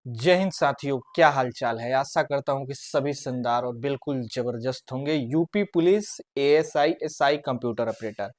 जय हिंद साथियों, क्या हाल चाल है। आशा करता हूं कि सभी शानदार और बिल्कुल जबरदस्त होंगे। UP police ASI SI computer operator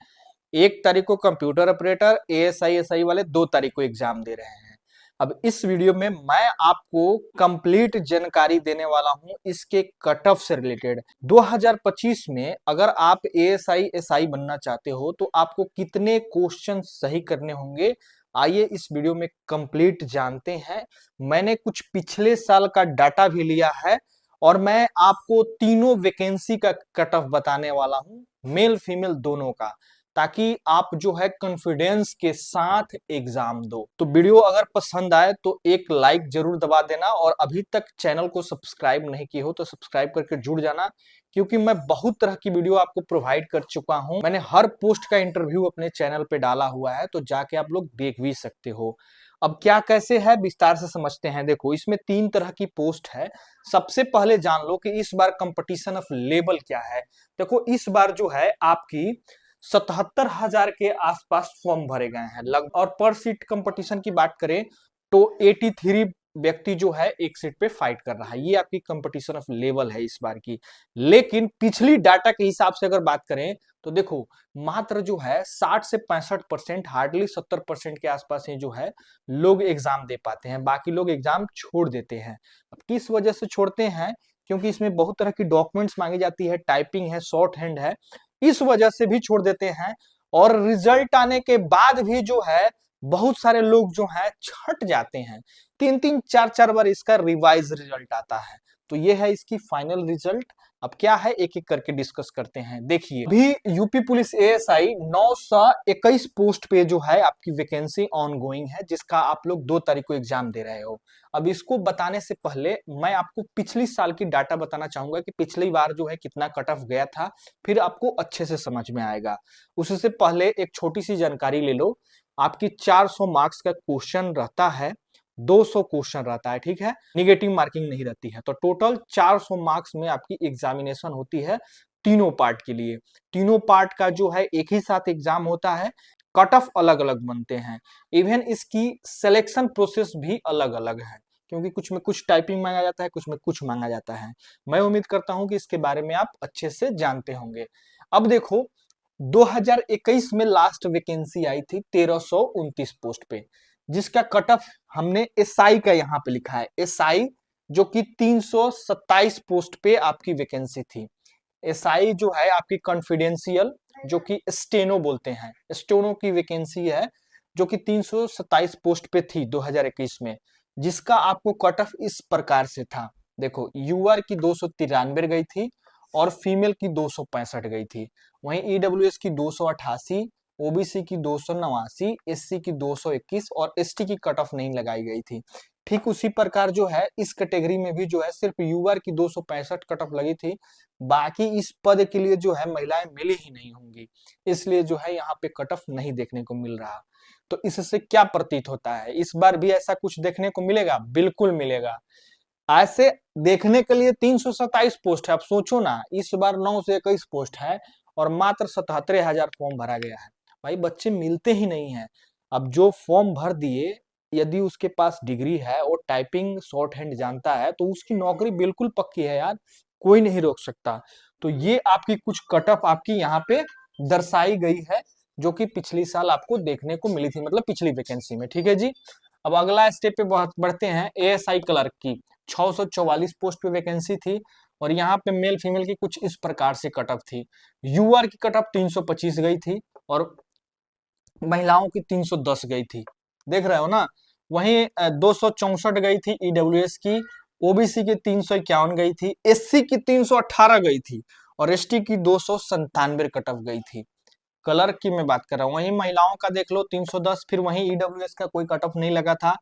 1 तारीख को कंप्यूटर ऑपरेटर, एएसआई एसआई वाले 2 तारीख को एग्जाम दे रहे हैं। अब इस वीडियो में मैं आपको कंप्लीट जानकारी देने वाला हूं इसके कट ऑफ से रिलेटेड। 2025 में अगर आप एएसआई एसआई बनना चाहते हो तो आपको कितने क्वेश्चन सही करने होंगे, आइए इस वीडियो में कंप्लीट जानते हैं। मैंने कुछ पिछले साल का डाटा भी लिया है और मैं आपको तीनों वैकेंसी का कट ऑफ बताने वाला हूं, मेल फीमेल दोनों का, ताकि आप जो है कॉन्फिडेंस के साथ एग्जाम दो। तो वीडियो अगर पसंद आए तो एक लाइक जरूर दबा देना और अभी तक चैनल को सब्सक्राइब नहीं किए हो तो सब्सक्राइब करके जुड़ जाना, क्योंकि मैं बहुत तरह की वीडियो आपको प्रोवाइड कर चुका हूं। मैंने हर पोस्ट का इंटरव्यू अपने चैनल पे डाला हुआ है, तो जाके आप लोग देख भी सकते हो। अब क्या कैसे है विस्तार से समझते हैं। देखो, इसमें 3 तरह की पोस्ट है। सबसे पहले जान लो कि इस बार कंपटीशन ऑफ लेवल क्या है। देखो, इस बार जो है आपकी 77,000 के आसपास फॉर्म भरे गए हैं लगभग, और पर सीट कंपटीशन की बात करें तो 83 व्यक्ति जो है एक सीट पे फाइट कर रहा है। ये आपकी कंपटीशन ऑफ लेवल है इस बार की। लेकिन पिछली डाटा के हिसाब से अगर बात करें तो देखो, मात्र जो है 60 से 65%, हार्डली 70% के आसपास ही जो है लोग एग्जाम दे पाते हैं, बाकी लोग एग्जाम छोड़ देते हैं। अब किस वजह से छोड़ते हैं? क्योंकि इसमें बहुत तरह की डॉक्यूमेंट्स मांगी जाती है, टाइपिंग है, शॉर्ट हैंड है, इस वजह से भी छोड़ देते हैं। और रिजल्ट आने के बाद भी जो है बहुत सारे लोग जो है छट जाते हैं। 3-3 4-4 बार इसका रिवाइज रिजल्ट आता है। तो ये है इसकी फाइनल रिजल्ट। अब क्या है एक एक करके डिस्कस करते हैं। देखिए, अभी यूपी पुलिस एएसआई 921 पोस्ट पे जो है आपकी वैकेंसी ऑन गोइंग है, जिसका आप लोग 2 तारीख को एग्जाम दे रहे हो। अब इसको बताने से पहले मैं आपको पिछली साल की डाटा बताना चाहूंगा कि पिछली बार जो है कितना कट ऑफ गया था, फिर आपको अच्छे से समझ में आएगा। उससे पहले एक छोटी सी जानकारी ले लो। आपकी 400 मार्क्स का क्वेश्चन रहता है, 200 क्वेश्चन रहता है, ठीक है, निगेटिव मार्किंग नहीं रहती है। तो टोटल 400 मार्क्स में आपकी एग्जामिनेशन होती है तीनों पार्ट के लिए। तीनों पार्ट का जो है एक ही साथ एग्जाम होता है, कट ऑफ अलग अलग बनते हैं। इवन इसकी सिलेक्शन प्रोसेस भी अलग अलग है, क्योंकि कुछ में कुछ टाइपिंग मांगा जाता है, कुछ में कुछ मांगा जाता है। मैं उम्मीद करता हूं कि इसके बारे में आप अच्छे से जानते होंगे। अब देखो, 2021 में लास्ट वैकेंसी आई थी 1329 पोस्ट पे, जिसका कट ऑफ हमने एसआई का यहाँ पे लिखा है। एसआई जो कि 327 पोस्ट पे आपकी वैकेंसी थी। एसआई जो है आपकी कॉन्फिडेंशियल, जो कि स्टेनो बोलते हैं, स्टेनो की वैकेंसी है, जो कि 327 पोस्ट पे थी 2021 में, जिसका आपको कट ऑफ इस प्रकार से था। देखो, यूआर की 293 गई थी और फीमेल की 265 गई थी। वहीं ईडब्ल्यूएस की 288, ओबीसी की 289, एससी की 221 और एसटी की कट ऑफ नहीं लगाई गई थी। ठीक उसी प्रकार जो है इस कैटेगरी में भी जो है सिर्फ यूआर की 265 कट ऑफ लगी थी। बाकी इस पद के लिए जो है महिलाएं मिली ही नहीं होंगी, इसलिए जो है यहाँ पे कट ऑफ नहीं देखने को मिल रहा। तो इससे क्या प्रतीत होता है, इस बार भी ऐसा कुछ देखने को मिलेगा? बिल्कुल मिलेगा। ऐसे देखने के लिए 327 पोस्ट है। आप सोचो ना, इस बार 921 पोस्ट है और मात्र 77,000 फॉर्म भरा गया है। भाई, बच्चे मिलते ही नहीं है। अब जो फॉर्म भर दिए, यदि उसके पास डिग्री है और टाइपिंग शॉर्ट हैंड जानता है तो उसकी नौकरी बिल्कुल पक्की है यार, कोई नहीं रोक सकता। तो ये आपकी कुछ कट ऑफ आपकी यहाँ पे दर्शाई गई है, जो कि पिछली साल आपको देखने को मिली थी, मतलब पिछली वैकेंसी में। ठीक है जी। अब अगला स्टेप पे बढ़ते हैं। एएसआई क्लर्क की 644 पोस्ट पे वैकेंसी थी और यहाँ पे मेल फीमेल की कुछ इस प्रकार से कट ऑफ थी। यूआर की कट ऑफ 325 गई थी और महिलाओं की 310 गई थी, देख रहे हो ना। वहीं 264 गई थी ईडब्ल्यूएस की, ओबीसी की 351 गई थी, एससी की 318 गई थी और एसटी की 297 कट ऑफ गई थी। क्लर्क की मैं बात कर रहा हूँ। वहीं महिलाओं का देख लो 310, फिर वहीं ईडब्ल्यूएस का कोई कट ऑफ नहीं लगा था।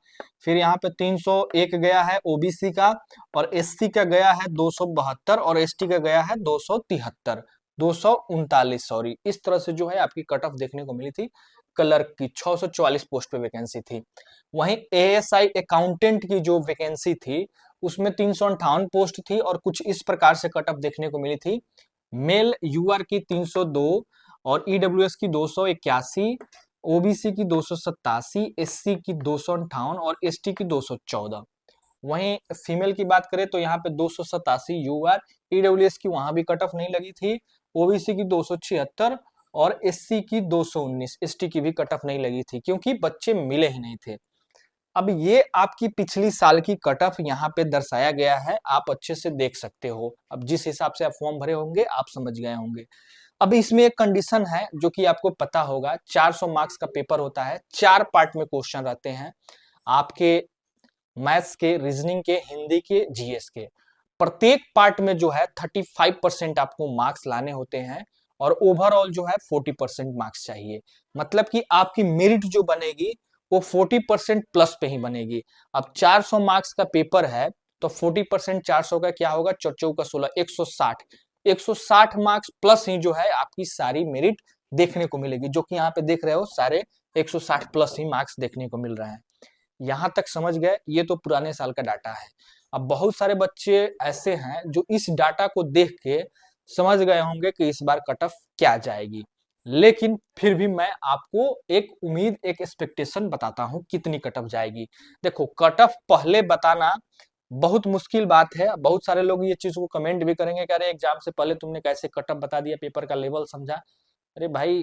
फिर यहाँ पे 301 गया है ओबीसी का, और एससी का गया है 272 और एसटी का गया है 273, 239 सॉरी। इस तरह से जो है आपकी कट ऑफ देखने को मिली थी। क्लर्क की 644 पोस्ट पे वैकेंसी थी। वहीं एएसआई अकाउंटेंट की जो वैकेंसी थी उसमें 358 पोस्ट थी और कुछ इस प्रकार से कट ऑफ देखने को मिली थी। मेल यूआर की 302 और ईडब्ल्यूएस की 281, ओबीसी की 287, एससी की 258 और एसटी की 214। वहीं फीमेल की बात करें तो यहाँ पे 287 यूआर, ईडब्ल्यूएस की वहां भी कट ऑफ नहीं लगी थी, ओबीसी की 276 और एससी की 219, एसटी की भी कट ऑफ नहीं लगी थी क्योंकि बच्चे मिले ही नहीं थे। अब ये आपकी पिछली साल की कट ऑफ यहाँ पे दर्शाया गया है, आप अच्छे से देख सकते हो। अब जिस हिसाब से आप फॉर्म भरे होंगे आप समझ गए होंगे। अब इसमें एक कंडीशन है जो कि आपको पता होगा, 400 मार्क्स का पेपर होता है, 4 पार्ट में क्वेश्चन रहते हैं आपके, मैथ्स के, रीजनिंग के, हिंदी के, जीएस के। प्रत्येक पार्ट में जो है 35% आपको मार्क्स लाने होते हैं और ओवरऑल जो है 40% मार्क्स चाहिए। मतलब कि आपकी मेरिट जो बनेगी वो 40% प्लस पे ही बनेगी। अब 400 मार्क्स का पेपर है तो 40% 400 का क्या होगा, 4 का 16, 160। 160 मार्क्स प्लस ही जो है आपकी सारी मेरिट देखने को मिलेगी, जो कि यहाँ पे देख रहे हो सारे 160 प्लस ही मार्क्स देखने को मिल रहे हैं। यहां तक समझ गए, ये तो पुराने साल का डाटा है। अब बहुत सारे बच्चे ऐसे हैं जो इस डाटा को देख के समझ गए होंगे कि इस बार कट ऑफ क्या जाएगी, लेकिन फिर भी मैं आपको एक उम्मीद, एक एक्सपेक्टेशन बताता हूं कितनी कट ऑफ जाएगी। देखो, कट ऑफ पहले बताना बहुत मुश्किल बात है। बहुत सारे लोग ये चीज को कमेंट भी करेंगे कि अरे एग्जाम से पहले तुमने कैसे कट ऑफ बता दिया, पेपर का लेवल समझा। अरे भाई,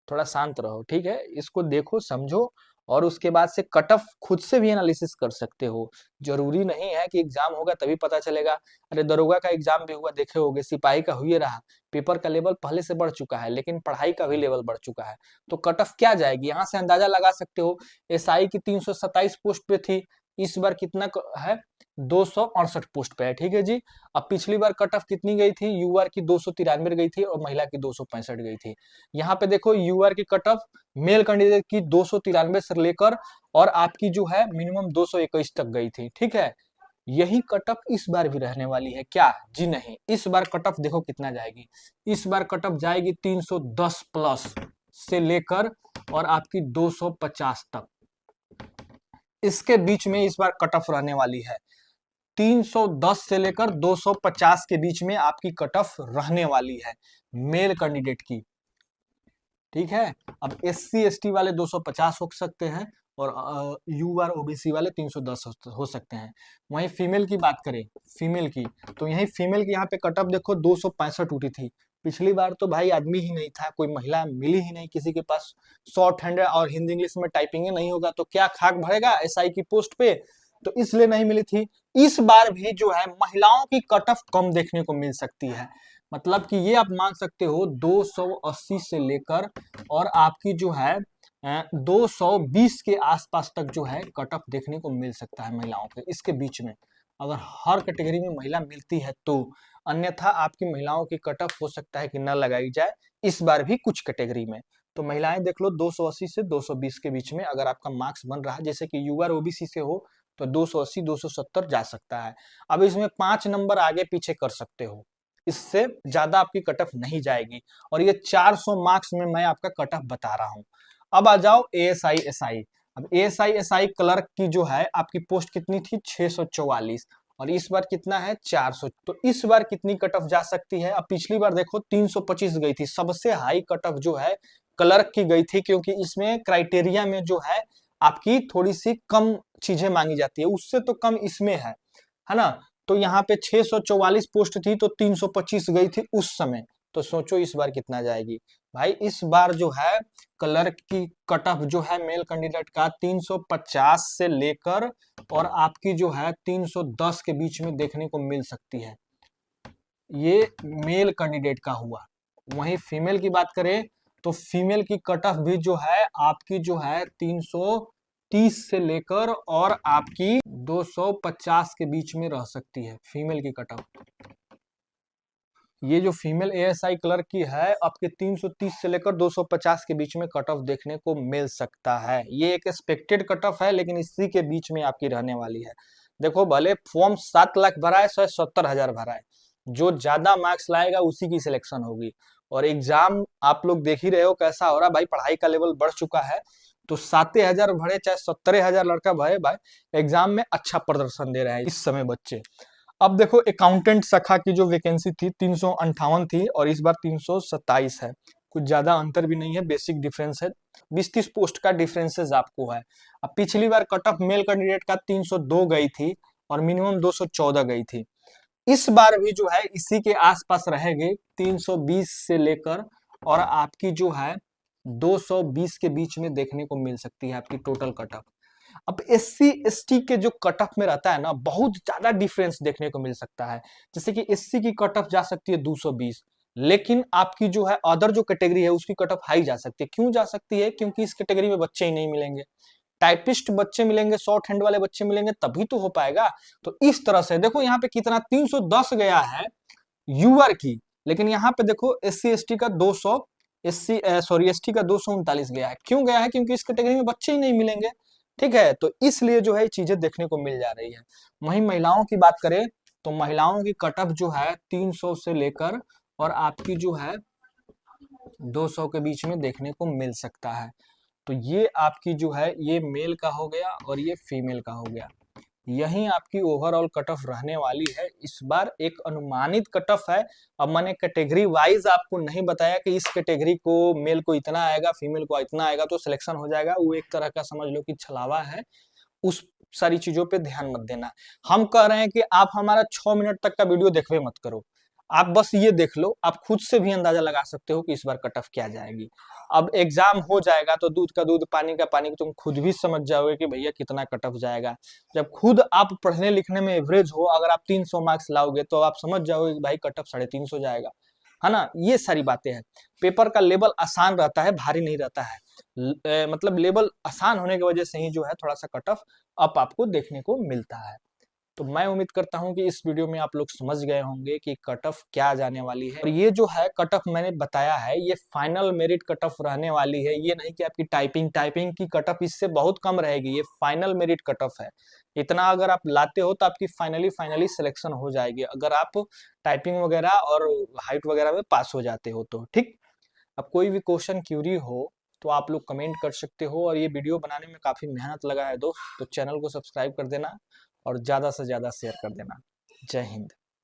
थोड़ा शांत रहो, ठीक है, इसको देखो, समझो और उसके बाद से कट ऑफ खुद से भी एनालिसिस कर सकते हो। जरूरी नहीं है कि एग्जाम होगा तभी पता चलेगा। अरे दरोगा का एग्जाम भी हुआ, देखे होगे, सिपाही का हुए रहा, पेपर का लेवल पहले से बढ़ चुका है, लेकिन पढ़ाई का भी लेवल बढ़ चुका है। तो कट ऑफ क्या जाएगी यहाँ से अंदाजा लगा सकते हो। एसआई की 327 पोस्ट पे थी, इस बार कितना है, 268 पोस्ट पे है, ठीक है जी। अब पिछली बार कट ऑफ कितनी गई थी, यूआर की 293 गई थी और महिला की 265 गई थी। यहाँ पे देखो यूआर की कट ऑफ मेल कैंडिडेट की 293 से लेकर और आपकी जो है मिनिमम 221 तक गई थी, ठीक है। यही कट ऑफ इस बार भी रहने वाली है क्या? जी नहीं, इस बार कट ऑफ देखो कितना जाएगी। इस बार कट ऑफ जाएगी 310 प्लस से लेकर और आपकी 250 तक, इसके बीच में इस बार कट ऑफ रहने वाली है। 310 से लेकर 250 के बीच में आपकी कट ऑफ रहने वाली है मेल कैंडिडेट की, ठीक है। अब एससी एसटी वाले 250 हो सकते हैं और यूआर ओबीसी वाले 310 हो सकते हैं। वहीं फीमेल की बात करें, फीमेल की, तो यही फीमेल की यहाँ पे कट ऑफ देखो 265 उठी थी। पिछली बार तो भाई आदमी ही नहीं था, कोई महिला मिली ही नहीं किसी के पास। शॉर्ट हैंड और हिंदी इंग्लिश में टाइपिंग नहीं होगा तो क्या खाक भरेगा एसआई की पोस्ट पे, तो इसलिए नहीं मिली थी। इस बार भी जो है महिलाओं की कट ऑफ कम देखने को मिल सकती है। मतलब कि ये आप मान सकते हो 280 से लेकर और आपकी जो है 220 के आसपास तक जो है कट ऑफ देखने को मिल सकता है महिलाओं के, इसके बीच में, अगर हर कैटेगरी में महिला मिलती है तो। अन्यथा आपकी महिलाओं की कट ऑफ हो सकता है कि न लगाई जाए इस बार भी कुछ कैटेगरी में। तो महिलाएं देख लो 280 से 220 के बीच में अगर आपका मार्क्स बन रहा है, जैसे कि यूआर ओबीसी से हो तो 280 270 जा सकता है। अब इसमें 5 नंबर आगे पीछे कर सकते हो, इससे ज्यादा आपकी कट ऑफ नहीं जाएगी। और ये 400 मार्क्स में मैं आपका कट ऑफ बता रहा हूं। अब आ जाओ एएसआई एसआई। अब एएसआई एसआई क्लर्क की जो है आपकी पोस्ट कितनी थी, 644 और इस बार कितना है, 400। तो इस बार कितनी कट ऑफ जा सकती है? अब पिछली बार देखो 325 गई थी, सबसे हाई कट ऑफ जो है क्लर्क की गई थी, क्योंकि इसमें क्राइटेरिया में जो है आपकी थोड़ी सी कम चीजें मांगी जाती है, उससे तो कम इसमें है ना। तो यहाँ पे 644 पोस्ट थी तो 325 गई थी उस समय। तो सोचो इस बार कितना जाएगी। भाई इस बार जो है क्लर्क की कट ऑफ जो है मेल कैंडिडेट का 350 से लेकर और आपकी जो है 310 के बीच में देखने को मिल सकती है। ये मेल कैंडिडेट का हुआ। वहीं फीमेल की बात करें तो फीमेल की कट ऑफ भी जो है आपकी जो है 330 से लेकर और आपकी 250 के बीच में रह सकती है फीमेल की कट ऑफ। ये जो फीमेल एएसआई क्लर्क की है आपके 330 से लेकर 250 के बीच में कट ऑफ देखने को मिल सकता है। ये एक एक्सपेक्टेड कट ऑफ है, लेकिन इसी के बीच में आपकी रहने वाली है। देखो भले फॉर्म 7 लाख भरा है, 70,000 भरा है, जो ज्यादा मार्क्स लाएगा उसी की सिलेक्शन होगी। और एग्जाम आप लोग देख ही रहे हो कैसा हो रहा है भाई, पढ़ाई का लेवल बढ़ चुका है। तो 7,000 भरे चाहे 70,000 लड़का भरे, भाई एग्जाम में अच्छा प्रदर्शन दे रहे हैं इस समय बच्चे। अब देखो अकाउंटेंट शाखा की जो वैकेंसी थी 358 थी और इस बार 327 है। कुछ ज्यादा अंतर भी नहीं है, बेसिक डिफरेंस है, 20-30 पोस्ट का डिफरेंसेस आपको है। अब पिछली बार कट ऑफ मेल कैंडिडेट का 302 गई थी और मिनिमम 214 गई थी। इस बार भी जो है इसी के आसपास रहेगी, 320 से लेकर और आपकी जो है 220 के बीच में देखने को मिल सकती है आपकी टोटल कट ऑफ। अब एससी एसटी के जो कट ऑफ में रहता है ना, बहुत ज्यादा डिफरेंस देखने को मिल सकता है। जैसे कि एससी की कट ऑफ जा सकती है 220, लेकिन आपकी जो है अदर जो कैटेगरी है उसकी कट ऑफ हाई जा सकती है। क्यों जा सकती है? क्योंकि इस कैटेगरी में बच्चे ही नहीं मिलेंगे, टाइपिस्ट बच्चे मिलेंगे, शॉर्ट हैंड वाले बच्चे मिलेंगे, तभी तो हो पाएगा। तो इस तरह से देखो यहाँ पे कितना 310 गया है यूआर की, लेकिन यहाँ पे देखो एससी एसटी का 200, एसटी का 239 गया है। क्यों गया है? क्योंकि इस कैटेगरी में बच्चे ही नहीं मिलेंगे। ठीक है, तो इसलिए जो है चीजें देखने को मिल जा रही है। वहीं महिलाओं की बात करें तो महिलाओं की कट ऑफ जो है 300 से लेकर और आपकी जो है 200 के बीच में देखने को मिल सकता है। तो ये आपकी जो है ये मेल का हो गया और ये फीमेल का हो गया। यही आपकी ओवरऑल कट ऑफ रहने वाली है। इस बार एक अनुमानित कट ऑफ है। अब मैंने कैटेगरी वाइज आपको नहीं बताया कि इस कैटेगरी को मेल को इतना आएगा, फीमेल को इतना आएगा तो सिलेक्शन हो जाएगा। वो एक तरह का समझ लो कि छलावा है, उस सारी चीजों पे ध्यान मत देना। हम कह रहे हैं कि आप हमारा 6 मिनट तक का वीडियो देखवे मत करो, आप बस ये देख लो, आप खुद से भी अंदाजा लगा सकते हो कि इस बार कट ऑफ क्या जाएगी। अब एग्जाम हो जाएगा तो दूध का दूध पानी का पानी, तुम खुद भी समझ जाओगे कि भैया कितना कट ऑफ जाएगा। जब खुद आप पढ़ने लिखने में एवरेज हो, अगर आप 300 मार्क्स लाओगे तो आप समझ जाओगे कि भाई कट ऑफ 350 जाएगा, है ना। ये सारी बातें हैं। पेपर का लेवल आसान रहता है, भारी नहीं रहता है। मतलब लेवल आसान होने की वजह से ही जो है थोड़ा सा कट ऑफ अप आपको देखने को मिलता है। तो मैं उम्मीद करता हूं कि इस वीडियो में आप लोग समझ गए होंगे कि कट ऑफ क्या जाने वाली है। और ये जो है कट ऑफ मैंने बताया है, ये फाइनल मेरिट कट ऑफ रहने वाली है। ये नहीं कि आपकी टाइपिंग की कट ऑफ इससे बहुत कम रहेगी, ये फाइनल मेरिट कट ऑफ है। इतना अगर आप लाते हो तो आपकी फाइनली सिलेक्शन हो जाएगी, अगर आप टाइपिंग वगैरह और हाइट वगैरह में पास हो जाते हो तो। ठीक, अब कोई भी क्वेश्चन क्यूरी हो तो आप लोग कमेंट कर सकते हो। और ये वीडियो बनाने में काफी मेहनत लगा है दोस्त, तो चैनल को सब्सक्राइब कर देना और ज्यादा से ज्यादा शेयर कर देना। जय हिंद।